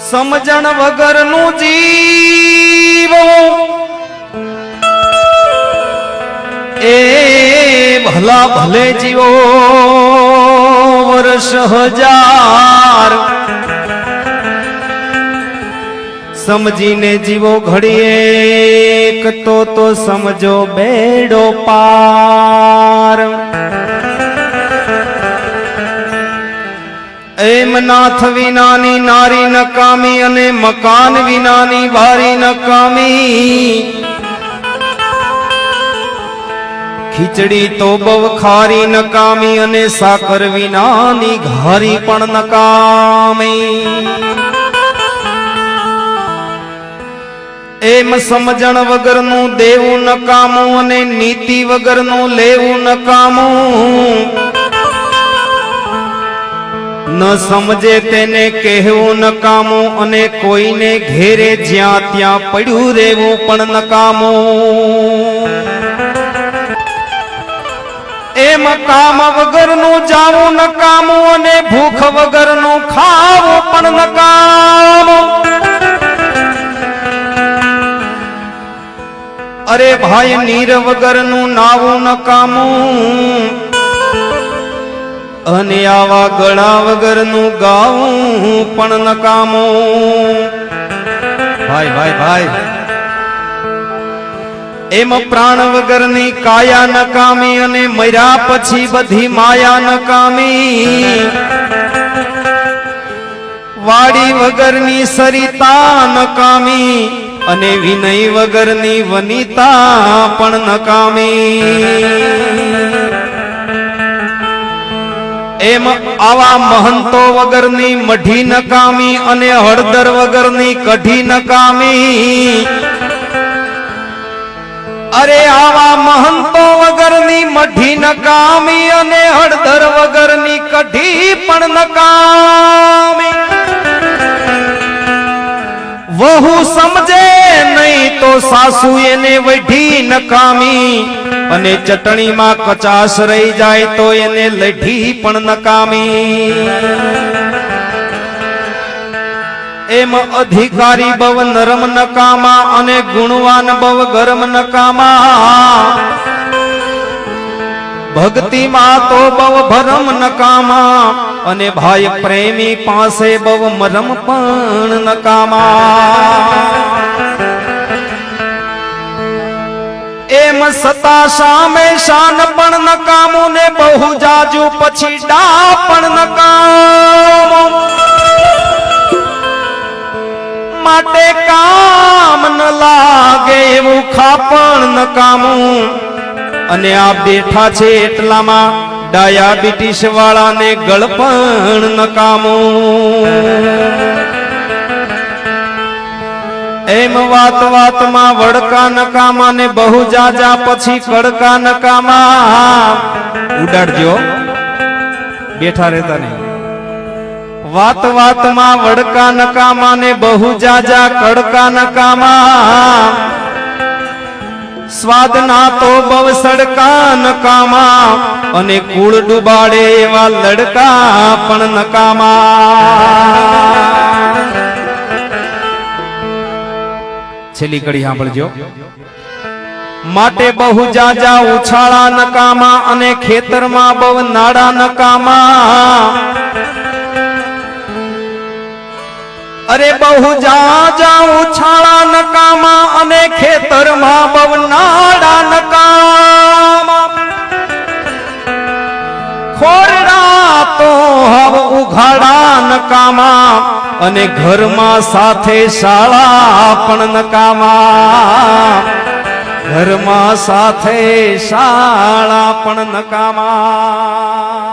સમજણ વગરનું જીવ એ ભલા ભલે જીવો વર્ષ હજાર સમજીને જીવો ઘડીએ તો સમજો બેડો પાર એમ નાથ વિનાની નારી નકામી અને મકાન વિનાની બારી નકામી ખીચડી તો બહુ ખારી નકામી અને સાકર વિનાની ઘારી પણ નકામી એમ સમજણ વગરનું દેવું નકામું અને નીતિ વગરનું લેવું નકામું ન સમજે તેને કહેવું નકામું અને કોઈને ઘેરે જ્યાં ત્યાં પડ્યું રહેવું પણ નકામું એમ કામ વગરનું જાવું નકામું અને ભૂખ વગરનું ખાવું પણ નકામું અરે ભાઈ નીર વગરનું નાવું નકામું અને આવા ગળા વગરનું ગાવું પણ નકામું ભાઈ ભાઈ ભાઈ એમ પ્રાણ વગરની કાયા નકામી અને મર્યા પછી બધી માયા નકામી વાડી વગરની સરિતા નકામી અને વિનય વગરની વનિતા પણ નકામી એમ આવા મહંતો વગરની મઢી નકામી અને હળદર વગરની કઢી નકામી અરે આવા મહંતો વગરની મઢી નકામી અને હળદર વગરની કઢી પણ નકામી વહુ સમજે નહીં તો સાસુ એને વઢી નકામી અને ચટણીમાં કચાશ રહી જાય તો એને લઢી પણ નકામી એમ અધિકારી બવ નરમ નકામા અને ગુણવાન બવ ગરમ નકામા ભક્તિમાં તો બવ ભરમ નકામા અને ભાઈ પ્રેમી પાસે બવ મરમ પણ નકામા એમ સતા સામે શાન પણ નકામું ને બહુ જાજુ પછી ડા પણ નકામું માટે કામ ન લાગે એવું ખાપણ નકામું અને આ બેઠા છે એટલામાં ડાયાબિટીસ વાળાને ગળપણ નકામું એમ વાત વાતમાં વડકા નકામા ને બહુ જાજા પછી કડકા નકામા ઉડાડજો બેઠા રહેતા નહીં વાત વાતમાં વડકા નકામા ને બહુ જાજા કડકા નકામા સ્વાદ ના તો બવ સડકા નકામા અને કુળ ડુબાડે એવા લડકા પણ નકામા છેલ્લી કડી સાંભળજો માટે બહુ જાજા ઉછાળા નકામા અને ખેતરમાં બહુ નાડા નકામા અરે બહુ જાજા ઉછાળા નકામા અને ખેતરમાં બહુ નાડા નકામા ખોરડા તો હવ ઉઘાડા નકામા અને ઘરમાં સાથે શાળા પણ નકામા ઘરમાં સાથે શાળા પણ નકામા